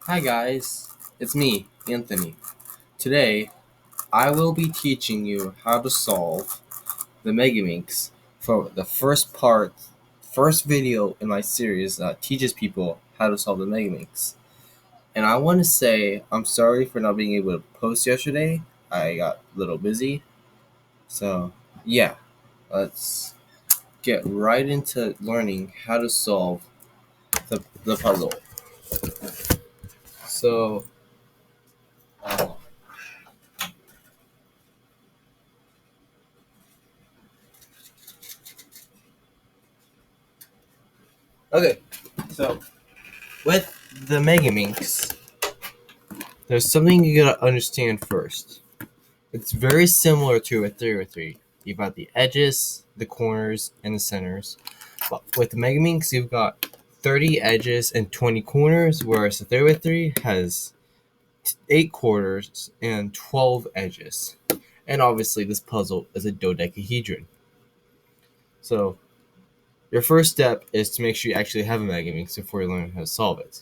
Hi guys, it's me, Anthony. Today, I will be teaching you how to solve the Megaminx for the first video in my series that teaches people how to solve the Megaminx. And I want to say I'm sorry for not being able to post yesterday. I got a little busy. So, yeah, let's get right into learning how to solve the puzzle. So, uh, okay, so with the Megaminx, there's something you gotta understand first. It's very similar to a 3 You've got the edges, the corners, and the centers. But with the Megaminx, you've got 30 edges and 20 corners, whereas the 3 has 8 corners and 12 edges. And obviously, this puzzle is a dodecahedron. So, your first step is to make sure you actually have a Megaminx before you learn how to solve it.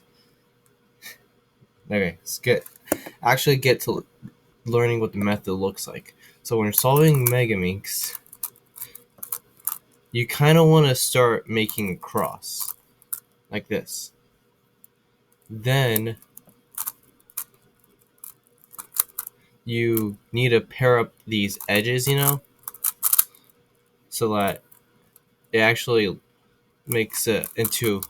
Okay, let's get to learning what the method looks like. So when you're solving Megaminx, you kind of want to start making a cross like this. Then you need to pair up these edges, so that it actually makes it into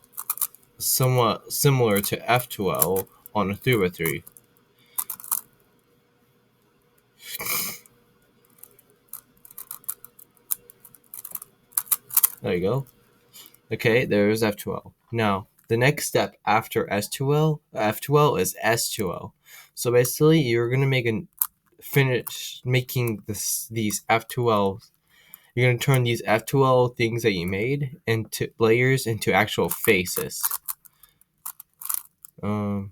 somewhat similar to F2L on a 3 There you go. Okay, there's F2L. Now, the next step after F2L is S2L. So basically, you're gonna finish making these F2L. You're gonna turn these F2L things that you made into layers into actual faces. Um,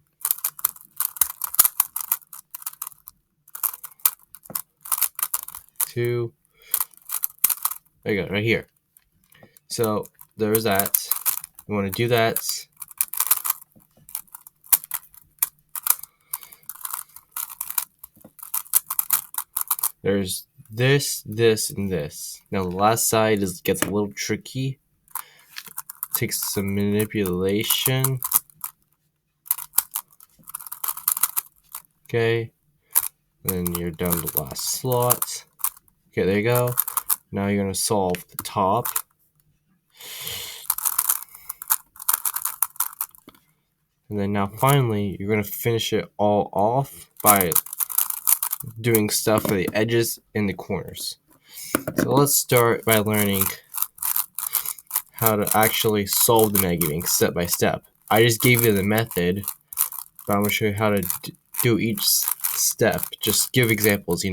two. There you go, right here. So there's that. You want to do that. There's this, and this. Now the last side gets a little tricky. Takes some manipulation. Okay. Then you're down to the last slot. Okay, there you go. Now you're gonna solve the top. And then now finally, you're gonna finish it all off by doing stuff for the edges and the corners. So let's start by learning how to actually solve the Megaminx step by step. I just gave you the method, but I'm gonna show you how to do each step. Just give examples,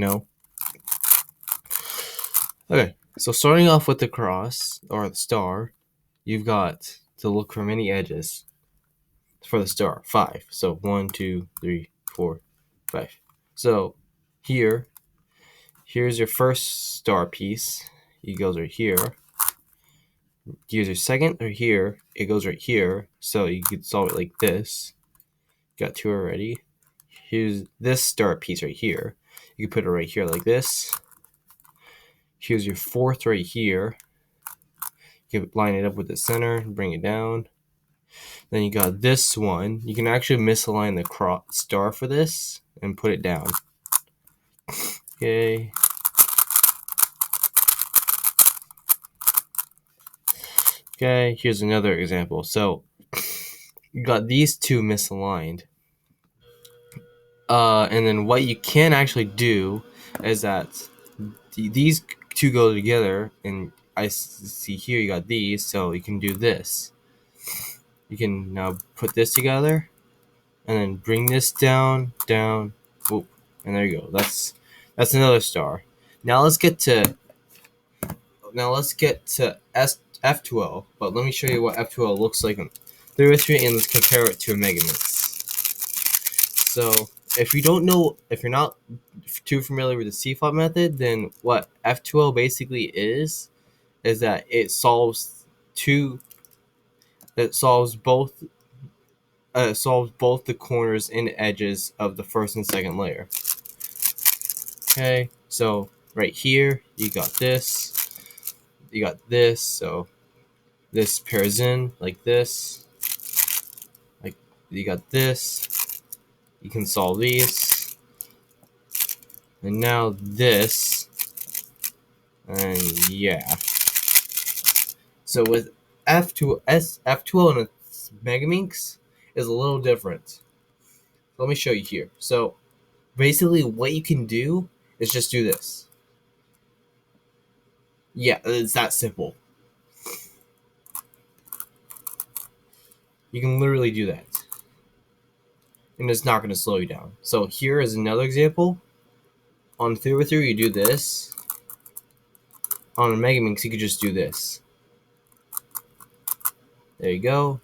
Okay, so starting off with the cross or the star, you've got to look for many edges for the star. 5. So 1, 2, 3, 4, 5. So here's your first star piece. It goes right here. Here's your second right here. It goes right here. So you could solve it like this. Got 2 already. Here's this star piece right here. You can put it right here like this. Here's your fourth right here. You can line it up with the center, bring it down. Then you got this one. You can actually misalign the star for this and put it down. Okay. Okay, here's another example. So you got these two misaligned. And then what you can actually do is that these two go together, and I see here you got these, so you can do this. You can now put this together, and then bring this down, whoop, and there you go. That's another star. Now let's get to F2L, but let me show you what F2L looks like on 3 and let's compare it to a Megaminx. So if you're not too familiar with the CFOP method, then what F2L basically is that it solves both solves both the corners and edges of the first and second layer. Okay, so right here you got this, so this pairs in like this, like you got this. You can solve these, and now this, and yeah. So with F2L and Megaminx is a little different. Let me show you here. So basically what you can do is just do this. Yeah, it's that simple. You can literally do that. And it's not going to slow you down. So here is another example. On 3x3 you do this. On a Megaminx you could just do this. There you go.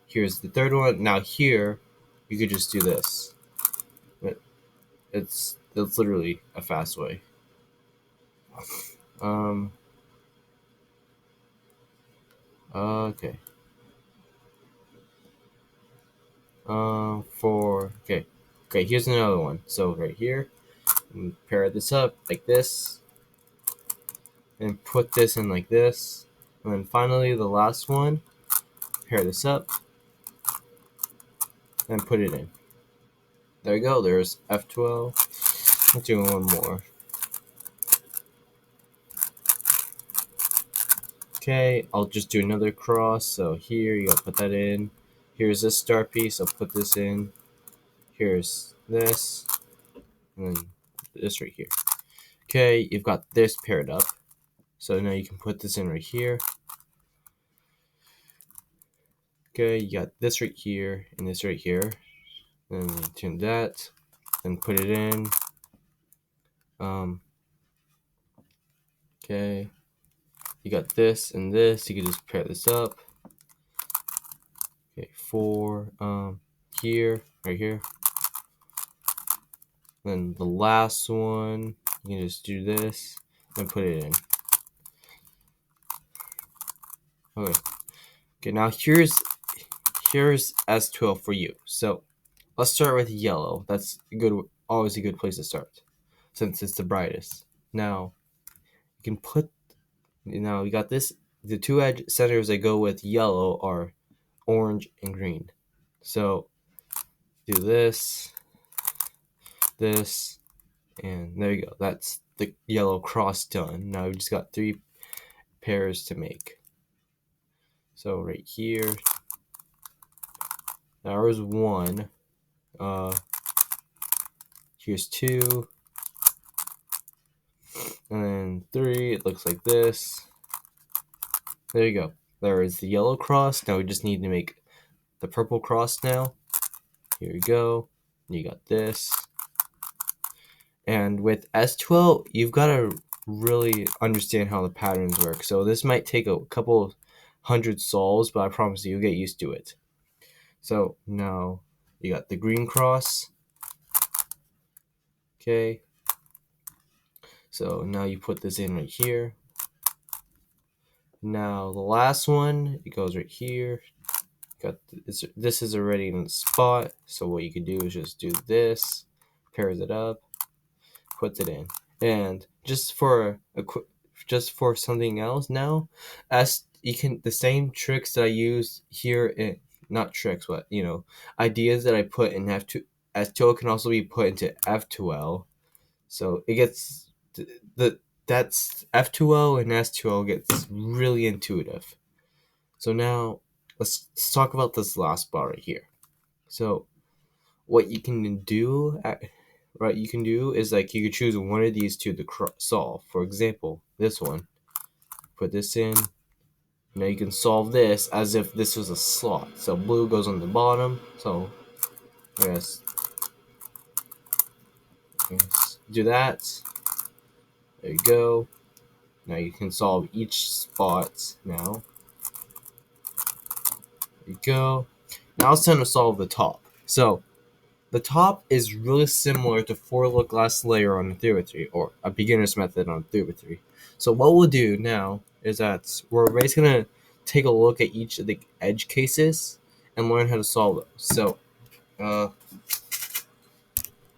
Here's the third one. Now here you could just do this. It's literally a fast way. Okay. Okay, here's another one. So right here, pair this up like this, and put this in like this, and then finally the last one, pair this up, and put it in. There you go. There's F2L. Let's do one more. Okay, I'll just do another cross. So here you gotta put that in. Here's this star piece. I'll put this in. Here's this, and then this right here. Okay, you've got this paired up. So now you can put this in right here. Okay, you got this right here and this right here. Then you turn that, then put it in. Okay, you got this and this. You can just pair this up. Okay, here, right here. Then the last one, you can just do this and put it in. Okay, now here's S2L for you. So let's start with yellow. That's always a good place to start, since it's the brightest. Now you can put. Now you got this. The two edge centers that go with yellow are orange and green. So do this, and there you go. That's the yellow cross done. Now we just got 3 pairs to make. So right here, now there's 1. Here's 2, and then 3. It looks like this. There you go. There is the yellow cross. Now we just need to make the purple cross now. Here we go. You got this. And with S2L, you've got to really understand how the patterns work. So this might take a couple of 100 solves, but I promise you'll get used to it. So now you got the green cross. Okay. So now you put this in right here. Now the last one, it goes right here. This is already in the spot. So what you can do is just do this, pairs it up, puts it in. And just for something else now, the same tricks that I use here in, not tricks, but ideas that I put in S2L can also be put into F2L. So it gets that's F2L and S2L gets really intuitive. So now let's talk about this last bar right here. So what you can do is like you could choose one of these two to solve. For example, this one. Put this in. Now you can solve this as if this was a slot. So blue goes on the bottom. So yes, do that. There you go. Now you can solve each spot now. There you go. Now it's time to solve the top. So the top is really similar to 4 glass layer on a 3x3, or a beginner's method on a 3x3. So what we'll do now is that we're basically going to take a look at each of the edge cases, and learn how to solve those. Uh,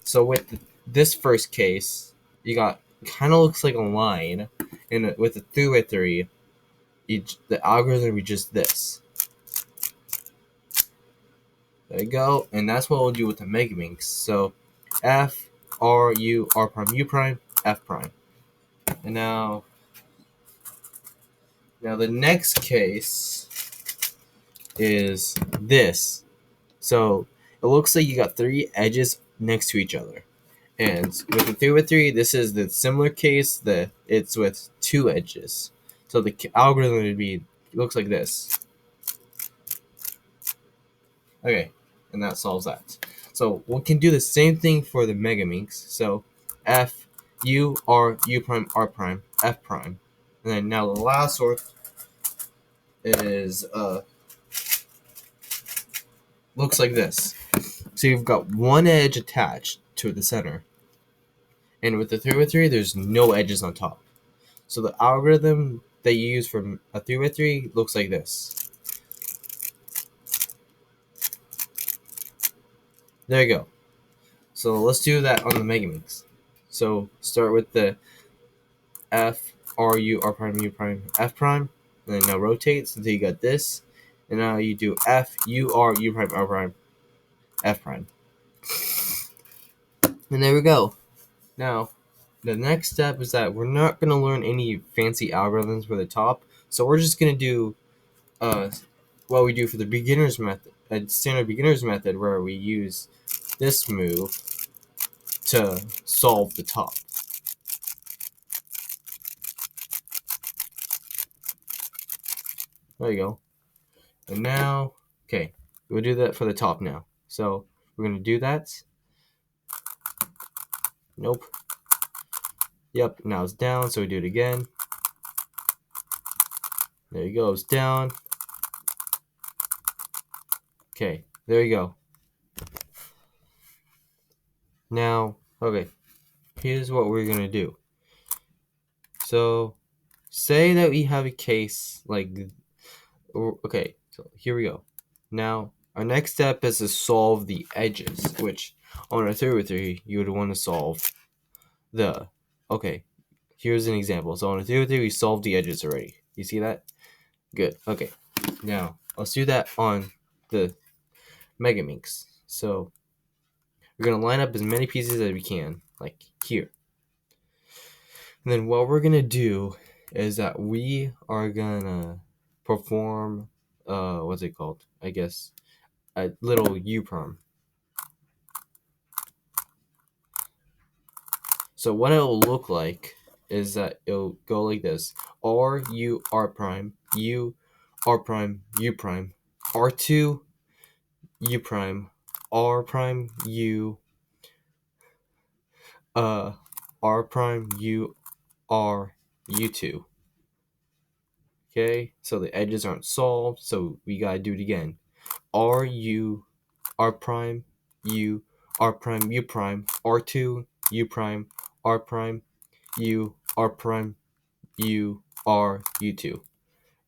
so with this first case, you got kind of looks like a line, and with the 3 by 3, the algorithm would be just this. There you go, and that's what we'll do with the Megaminx. So F R U R prime U prime F prime, and now the next case is this. So it looks like you got 3 edges next to each other. And with the 3 by 3, this is the similar case that it's with 2 edges. So the algorithm would be looks like this. Okay, and that solves that. So we can do the same thing for the Megaminx. So F U R U prime R prime F prime, and then now the last one is looks like this. So you've got one edge attached to the center, and with the 3 by 3, there's no edges on top. So the algorithm that you use for a 3 by 3 looks like this. There you go. So let's do that on the Megaminx. So start with the F R U R prime U prime F prime, and then now rotate until you got this, and now you do F U R U prime R prime F prime, and there we go. Now the next step is that we're not going to learn any fancy algorithms for the top, so we're just going to do what we do for the beginner's method, a standard beginner's method where we use this move to solve the top. There you go. And now, okay, we'll do that for the top now. So we're going to do that. Nope. Yep, now it's down, so we do it again. There you go, it's down. Okay, there you go. Now, okay, here's what we're going to do. So, say that we have a case like, okay, so here we go. Now, our next step is to solve the edges, which on a 3 by 3, you would want to solve the, okay, here's an example. So on a 3 by 3, we solved the edges already. You see that? Good. Okay. Now, let's do that on the Megaminx. So we're going to line up as many pieces as we can, like here. And then what we're going to do is that we are going to perform, what's it called? I guess a little U-perm. So what it'll look like is that it'll go like this: R U R prime U R prime U prime R2 U prime R prime U R prime U R U2. Okay, so the edges aren't solved, so we gotta do it again. R U R prime U R prime U prime R2 U prime R prime U R prime U R U2.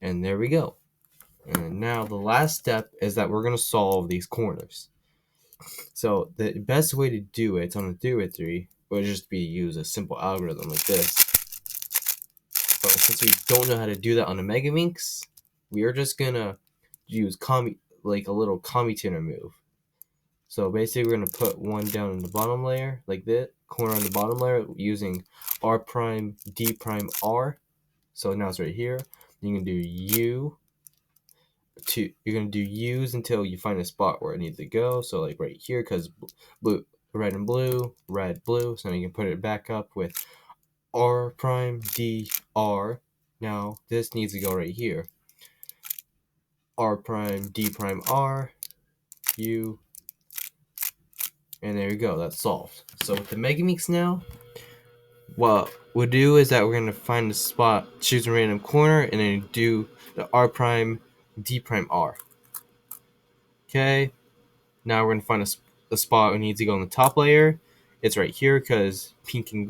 And there we go. And now the last step is that we're going to solve these corners. So the best way to do it on a 3 by 3 would just be use a simple algorithm like this. But since we don't know how to do that on a Megaminx, we are just going to use like a little commutator move. So basically we're going to put one down in the bottom layer like this, corner on the bottom layer using R prime D prime R. So now it's right here. You can do you're gonna do U's until you find a spot where it needs to go. So like right here, because blue, red and blue, red, blue. So now you can put it back up with R prime D R. Now this needs to go right here. R prime D prime R U. And there you go. That's solved. So with the Megaminx now, what we'll do is that we're gonna find a spot, choose a random corner, and then do the R prime D prime R. Okay, now we're gonna find a spot we need to go on the top layer. It's right here because pink and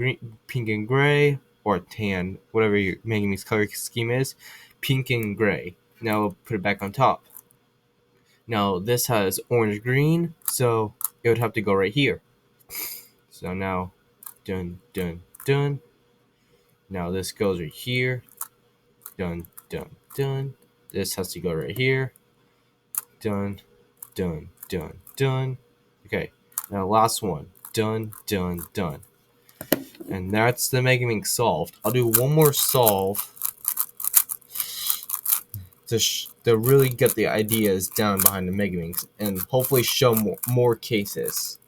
gray, or tan, whatever your Megaminx color scheme is, pink and gray. Now we'll put it back on top. Now this has orange green, so it would have to go right here. So now, dun dun dun. Now this goes right here. Dun dun dun. This has to go right here. Dun dun dun dun. Okay. Now last one. Dun dun dun. And that's the Megaminx solved. I'll do one more solve to really get the ideas down behind the Megaminx and hopefully show more cases.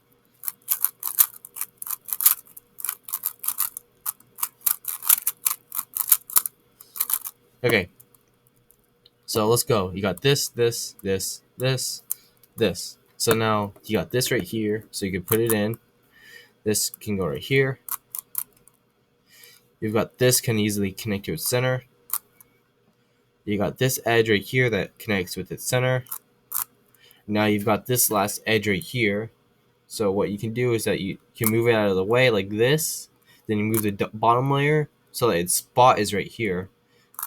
Okay, so let's go. You got this, this, this, this, this. So now you got this right here, so you can put it in. This can go right here. You've got this can easily connect to its center. You got this edge right here that connects with its center. Now you've got this last edge right here. So what you can do is that you can move it out of the way like this. Then you move the bottom layer so that its spot is right here.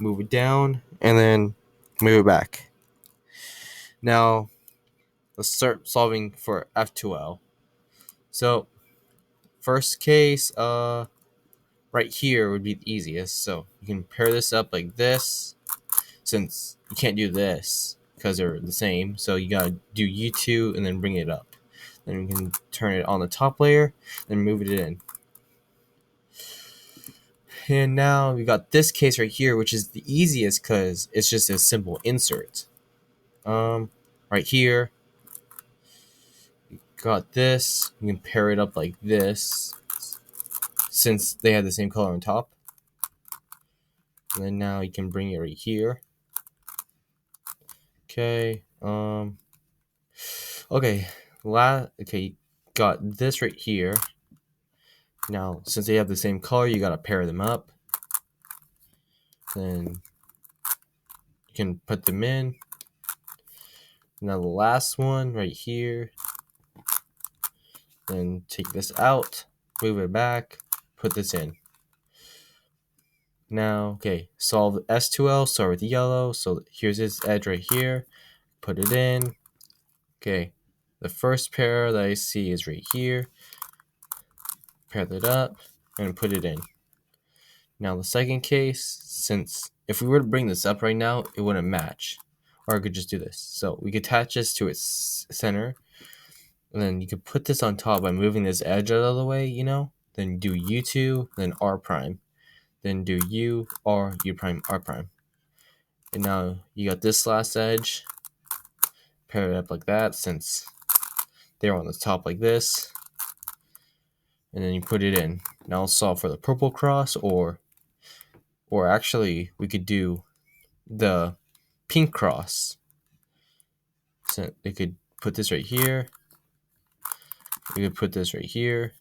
Move it down and then move it back. Now let's start solving for F2L. So first case, right here would be the easiest. So you can pair this up like this. Since you can't do this because they're the same, so you gotta do U2 and then bring it up. Then you can turn it on the top layer and move it in. And now we got this case right here, which is the easiest because it's just a simple insert. Right here, got this. You can pair it up like this, since they have the same color on top. And then now you can bring it right here. Okay. Okay. Okay. Got this right here. Now, since they have the same color, you gotta pair them up. Then you can put them in. Now the last one right here. Then take this out, move it back, put this in. Now, okay, solve S2L, start with yellow. So here's its edge right here. Put it in. Okay, the first pair that I see is right here. Pair that up and put it in. Now the second case, since if we were to bring this up right now, it wouldn't match. Or I could just do this. So we could attach this to its center. And then you could put this on top by moving this edge out of the way, Then do U2, then R prime. Then do U, R, U prime, R prime. And now you got this last edge. Pair it up like that since they're on the top like this. And then you put it in. Now I'll solve for the purple cross or actually we could do the pink cross. So we could put this right here. We could put this right here.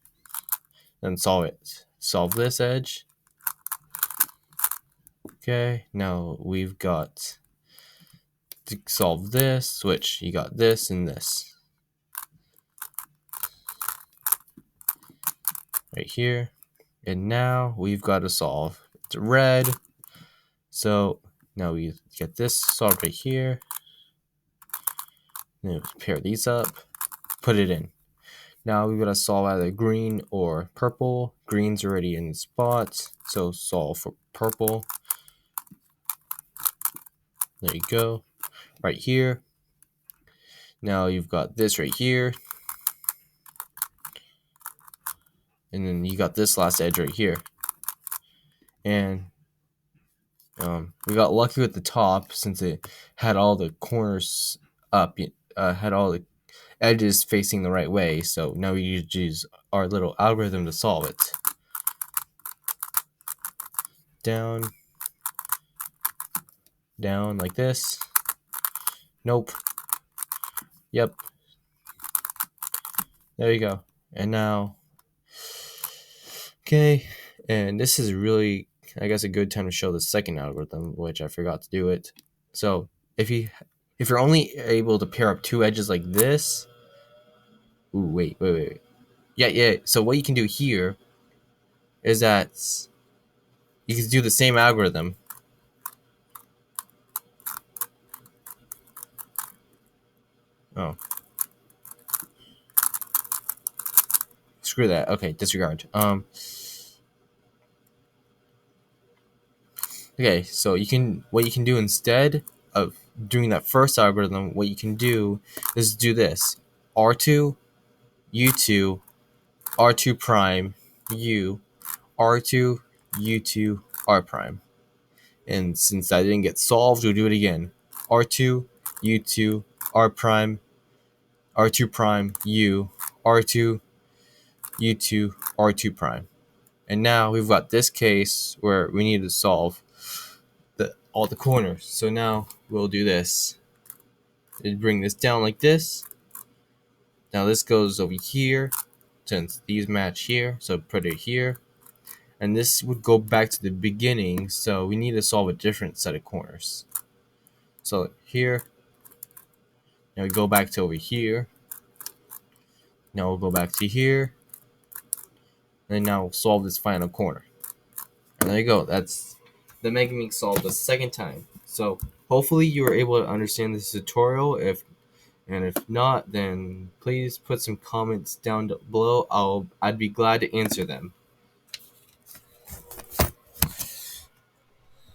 And solve it. Solve this edge. Okay, now we've got to solve this, switch. You got this and this. Right here. And now we've got to solve. It's red. So now we get this solved right here. Then pair these up. Put it in. Now we've got to solve either green or purple. Green's already in the spot. So solve for purple. There you go. Right here. Now you've got this right here. And then you got this last edge right here. And we got lucky with the top since it had all the corners up, had all the edges facing the right way. So now we use our little algorithm to solve it. Down, down like this. Nope. Yep. There you go. And now, okay. And this is really, I guess, a good time to show the second algorithm, which I forgot to do it. So if you're only able to pair up two edges like this. Ooh, wait. Yeah. So what you can do here is that you can do the same algorithm. Oh, screw that. Okay, disregard. Okay, so what you can do instead of doing that first algorithm, what you can do is do this: R2, U2, R2 prime, U, R2, U2, R prime. And since that didn't get solved, we'll do it again. R2, U2, R prime, R2 prime, U, R2, U2, R2 prime. And now we've got this case where we need to solve all the corners. So now we'll do this. We'll bring this down like this. Now this goes over here, since these match here, so put it here. And this would go back to the beginning, so we need to solve a different set of corners. So here, now we go back to over here. Now we'll go back to here. And now we'll solve this final corner. And there you go. That's the Megaminx solved the second time. So hopefully you were able to understand this tutorial. If not, then please put some comments down below. I'd be glad to answer them.